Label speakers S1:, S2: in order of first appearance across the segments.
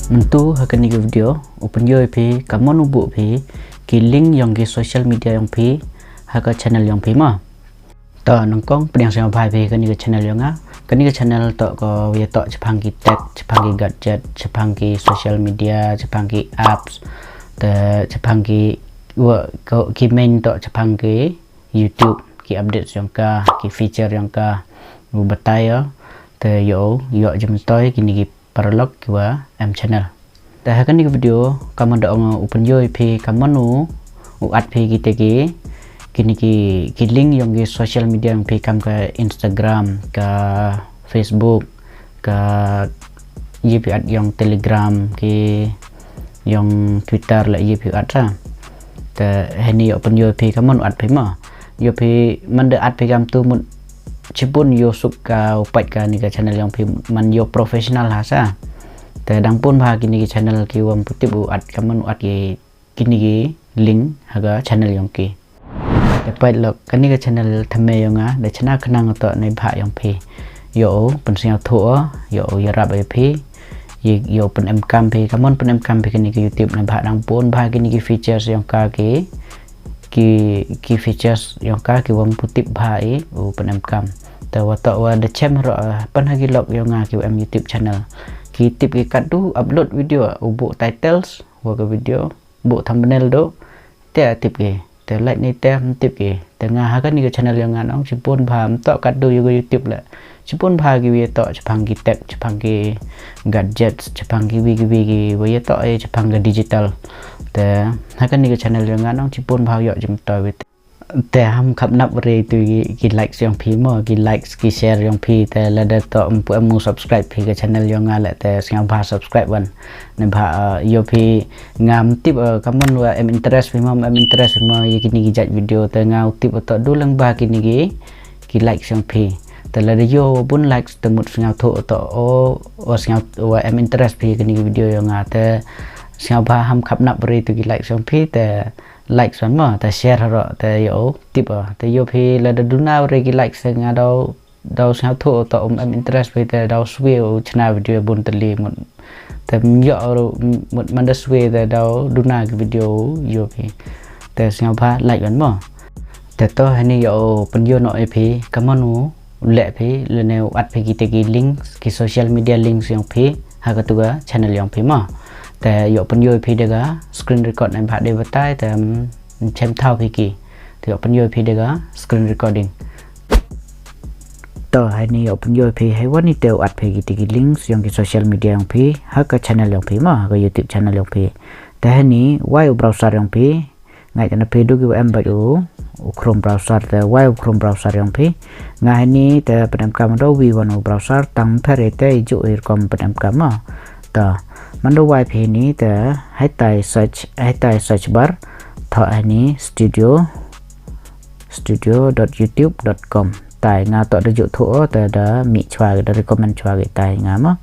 S1: Mentu hakan ni video open yo pi kamu nubu pi ki link yang ki social media yang pi haka channel yang pi ma ta nongkong pedang saya bai pi kan ni channel yang kan ni channel to ko ya to Jepang ki tech Jepang ki gadget Jepang ki social media Jepang ki apps te Jepang ki wa ko ki main to Jepang ki YouTube ki update yang ka ki feature yang ka bu bataya te yo jem toy kini ki paralog kiwa channel. Dah kan ni video kamu dah open yo ip kamu nu uat pi kita kini ki link yang di social media yang pi kam ke Instagram ke Facebook ke ip at yang Telegram ki yang Twitter lah ip at sa. Dah ni open yo ip kamu uat pi ma yo pi manda at pi kam tu mun cipun yo suka upat ka ni ka channel yang pi man yo profesional ha sa te dang pun ba kini ki channel ki wam putih bu at kaman at ki kini ki link haga channel yang ki dapat lok kani ka channel thame yo nga de chana khnang to nei ba yang pi yo pen siang tho yo rap pi yo pen kam pi kaman pen kam pi kini ki YouTube nei ba dang pun ba kini ki features yang ka ki features yang ka ki wam putih bhai u penem kam ta wa ta wa de chem ro pan hagi log yang nga ki YouTube channel ki tip ki kat tu upload video u bu titles wa ka video bu thumbnail do te tip ki te like ni te tip ki te nga ha ka ni ka channel yang nga nong chipun bham to kat du YouTube la chipun bha ki wi to Jepang ki tech Jepang ki gadgets Jepang ki wi wi to Jepang ki digital te hakan ni channel yang ngang cipun bhau yo jem toy te ham khap nap re tu ki likes yang phi mo ki likes ki share yang phi te la da to mu subscribe phi ke channel yang ngang la te sang bha subscribe wan ne bha yo phi ngam tip kaman wa em interest phi mo ye kini ki jat video te ngau tip to du lang ba kini ki likes yang phi te la yo bun likes te mut sang tho to o sang wa em interest phi kini video yang nga te sang ba ham khap nap re tu ki like sang phi te like san ma te share ro te yo tip te yo phi la du na re ki like sang dau sang tho to em interest phi te dau swe chana video bun te li mun te yo mun man da swe te dau du na ki video yo phi te sang ba like ban ma te to hani yo pen yo no phi kamanu le phi le ne at phi ki te ki link ki social media links yang phi ha ka tu ga channel yang phi ma te yo pen yo pi daga screen record nan ba de batai te chem thau pi ki te yo pen yo pi daga screen recording to hai ni yo pen yo pi hai wani te at pi ki links yang ki social media yang pi ha ka channel yang pi ma ka YouTube channel yang pi te hai ni wai browser yang pi ngai tan pi du ki em ba u Chrome browser te wai Chrome browser yang pi ngai ni te pen kam do wi wan browser tang thare te ju ir kom pen kam ma ta mando wipe ni te hai tai search bar tho ani studio.youtube.com tai nga to de ju tho te da mi chwa da recommend chwa ge tai nga ma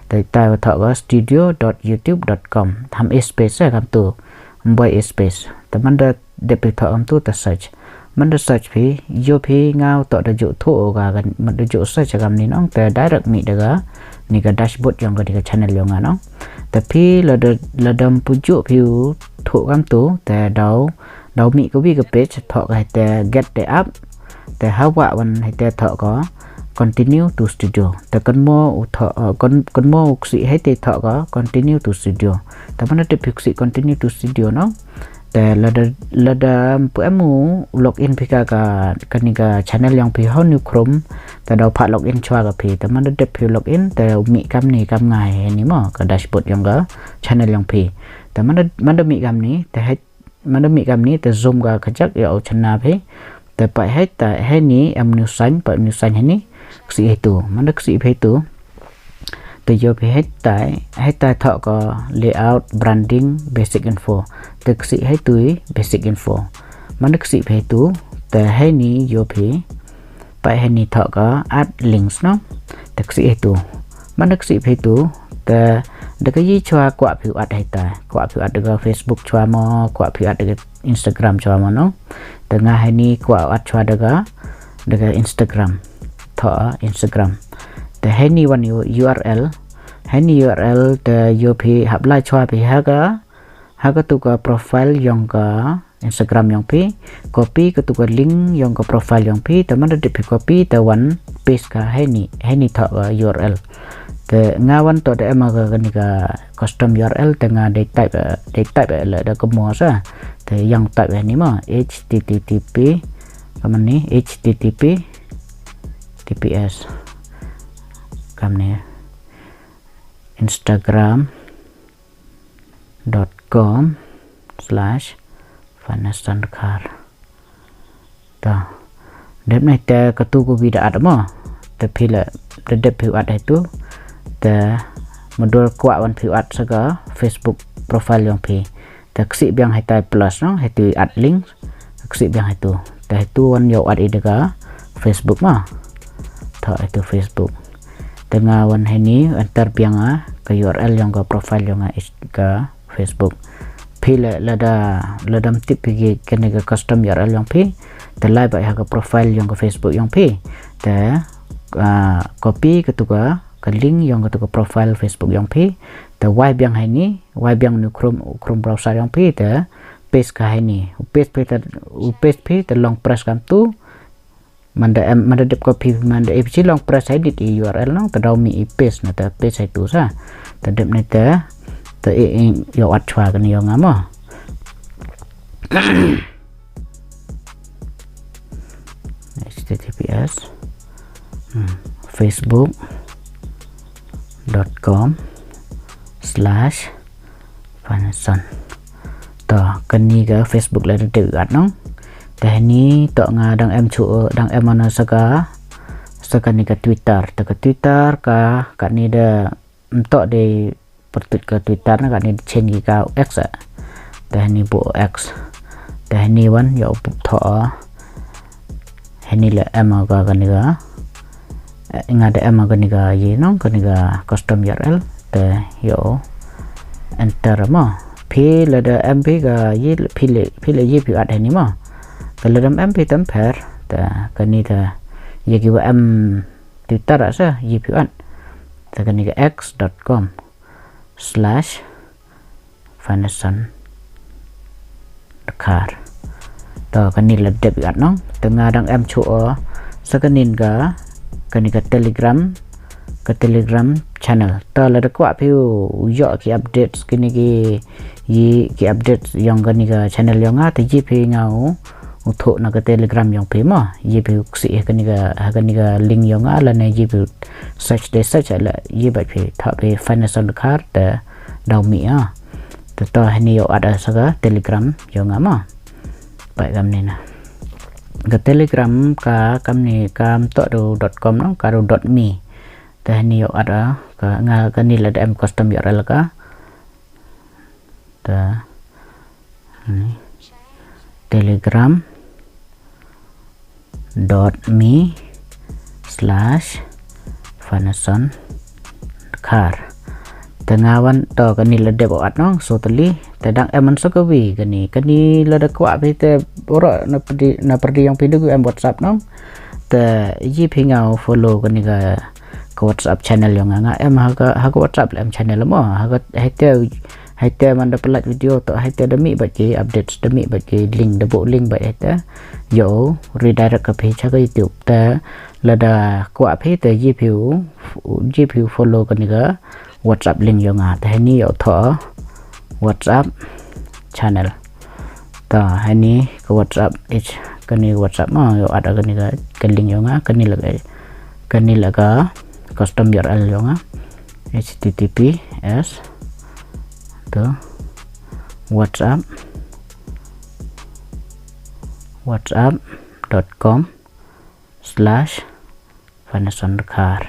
S1: tai tho ga studio.youtube.com tham space kam tu boy space te manda de pe tho am tu ta search manda search phi yo phi ngao to da ju tho ga manda ju search gam ni nong te direct mi daga ni ka dashboard yang ka di channel yang nong tapi ladam pujuk view thuk kam tu te dau mi ko wi ka page thok hai te get the app te hawa wan hai te thok ko continue to studio te kon mo kon mo si hai te thok ko continue to studio ta mana te si continue to studio no te lada pu emu login phika ka kanika channel yang pi ho new chrome te dau pha login chwa ka phi te mana de phi login te mi kam ni kam ngai ni mo ka dashboard yang ga channel yang pi te mana mi kam ni te hai mana mi kam ni te zoom ga khajak yo chana phi te pa hai ta hai ni em new sign ni si itu mana si phi tu te yo phi hai tai thọ ko layout branding basic info te si hai tu basic info mana si phi tu te hai ni yo phi pa hai ni thọ ko add links no te si tu mana si phi tu te de cái gì chwa kwa phi at hai ta kwa phi at de Facebook chwa mo kwa phi at de Instagram chwa mo no te nga hai ni kwa at chwa de Instagram thọ Instagram te hai ni one URL ni URL the UP hablai chua pi haga tu ka profile yang ka Instagram yang pi copy ke tu ka link yang ka profile yang pi teman ada pi copy te one paste ka ni thak URL te ngawan to de ma ka ni ka custom URL tengah de type la da kemo sa te yang type ni ma http kaman ni http TPS kam ni instagram.com/vanessandcar ta đếp này ta cái tu của video ada mà ta pila đếp phiêu ad itu ta modul kuat wan phiêu ad saga Facebook profile yang pi ta ksi biang hai tai plus no hai tu add link ksi biang hai tu ta itu wan yo ad idega Facebook ma ta itu Facebook tengah wan ini antar biang ke URL yang ke profile yang ke Facebook pila ladam tip pergi kena ke custom URL yang pi terlai baik ke profile yang ke Facebook yang pi te copy ke tu ke link yang ke tu ke profile Facebook yang pi te wipe yang ini wipe yang ni Chrome browser yang pi te paste ke ini paste pi te long press kam tu manda dep copy manda fc long press edit di URL nang tadau mi paste na ta paste itu sa tadep ni ta yo at chwa kan yo ngamo https facebook.com/vanesson to kan ni ga Facebook la de gat nong teh ni tok ngadang dang mana saka ni ke Twitter ka ni de tok de pertut ke Twitter na ka ni change ka X teh ni bu X teh ni wan yo pup tho ni la ka ni ga ngada ka ni ga ye nong ka ni ga custom URL teh yo enter ma phi la da mp ga ye phi le ye pi ad ni ma kalau dalam MP temper ta kani ta ya ki am Twitter asa yipuan ta kani ke x.com/vanessandcar ta kani la dep gat nong tengah dang am chu sakanin ga kani ke Telegram channel ta la de kwa piu yo ki updates kini ki updates yang kani ke channel yang ta yipi ngau untuk nak Telegram yang pema ye pi ksi kan ga link yang ala na ye pi search ala ye ba pi tha pi Vanessand card ta dau mi ta ni yo ada saga Telegram yang ama pai gam ni na ga Telegram ka kam ni kam to.com no ka .me ta ni yo ada ka nga ka ni la da custom URL ka ta ni telegram.me/vanessandcar tengawan to kani la de buat nong so tali tedang eman sokawi kani la de kwa bi te ora na perdi yang pindu em WhatsApp nong te yi pingau follow kani ga WhatsApp channel yang nga em ha WhatsApp em channel mo ha haite man da pelat video to haite demi baca update demi baca link debok link baik haite yo redirect ke page ke YouTube ta lada kwa page te GPU follow kan ga WhatsApp link yo nga ta ni yo tho WhatsApp channel ta hani ke WhatsApp kan ni WhatsApp ma yo ada kan ga link yo nga kan ni laga custom URL yo nga https to whatsapp.com/vanessandcar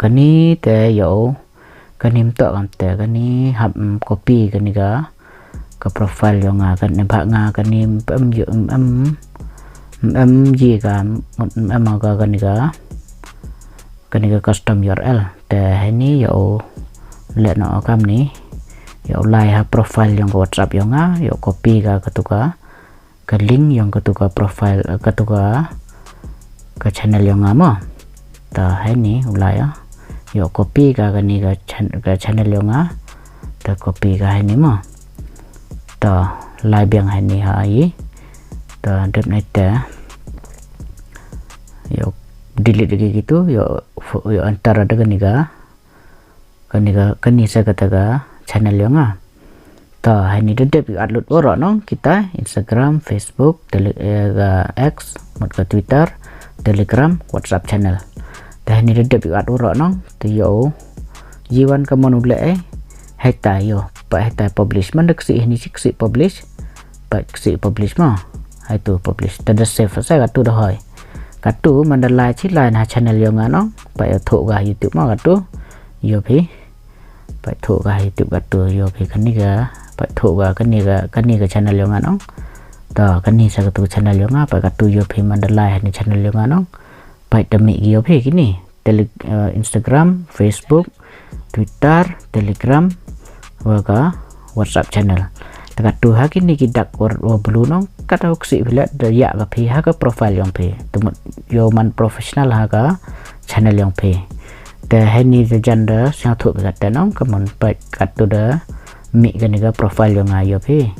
S1: kani te yo kani mto kam te kani hab copy kani ga ke profile yo nga kan ne ba nga kani ji ga ga kani ga custom URL te ni yo le no kam ni yo like profile yang WhatsApp yang yo copy ke ketuka ke link yang ketuka profile ketuka ke channel yang ama ta ini ulai yo copy ka ni ka channel yo nga ta copy ka ni mo ta live yang ni hai ta dep nai ta yo delete lagi gitu yo antara ada kani sa kata ka channel yo nga ta hai ni dep upload ora no kita Instagram, Facebook, X, mot ka Twitter, Telegram, WhatsApp channel ta hai ni dep upload ora no to yo jiwan ka mon ule hai ta yo pa hai ta publish man dak si ni si publish pa si publish ma hai tu publish ta da save sa ka tu da hai ka tu man da like chi line ha channel yo nga no pa yo tho ga YouTube ma ka tu yo phi pa tho ga YouTube ka tu yo phi kan ni ga pa tho ga kan ni ga channel yo nga no ta kan ni sa ka tu channel yo nga pa ka tu yo phi man da like ni channel yo nga no pa ta mi yo phi kini Instagram, Facebook, Twitter, Telegram, và WhatsApp channel. Taka tu ha kini kidak or blue no kata uksi bila ya ka phi ha ka profile yang phi tumut yo man professional ha ka channel yang phi te hani the gender sang thu ka ta no ka mon pa kat tu da mi ka ni ka profile yang ayo phi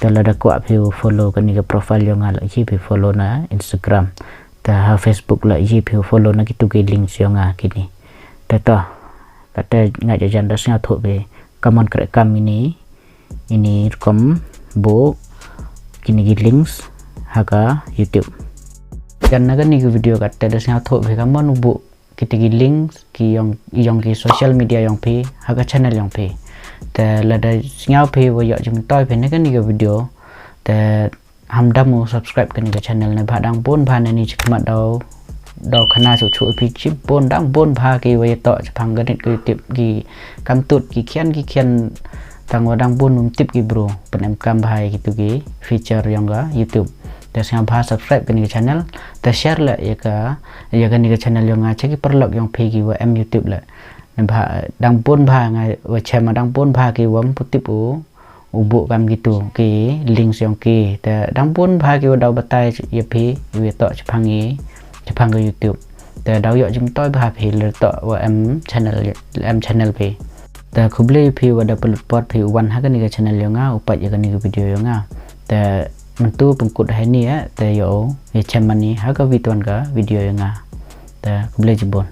S1: te la da kwa phi follow ka ni ka profile yang ala chi phi follow na Instagram ta ha Facebook la chi phi follow na kitu ke link yang a kini ta to kata ngai gender sang thu be kaman kerekam ini kom bo kini links haga YouTube karena kan ni video kata ada sang thok be kaman bo kita links ki yang ki social media yang pe haga channel yang pe ta la da ngau pe wo yo jum toy pe ne kan ni video ta ham dam subscribe kan ni channel ne ba dang pon ba ni chikmat dau khana chu pi chip pon dang pon ba ki wo to phang ga net ki tip ki kam tut ki khian tang wadang pun tip ki bro penem kam bahai gitu ki feature yang ga YouTube ta sang ba subscribe kan ni channel ta share la ya kan ni channel yang ga che ki perlok yang phi ki wa YouTube la ba dang pun ba nga wa che ma dang pun ba ki wam putip ubu kam gitu ki link yang ki ta dang pun ba ki wa dau batai ya phi wi to chapang ga YouTube ta dau yo jum toy ba phi le to wa channel phi ta khuble phi wa da pelut pot phi wan ha kan ni channel yo nga upat ya kan ni video yo nga ta mentu pengkut hai ni ya ta yo ya chaman ni ha ka video yo nga ta khuble jibon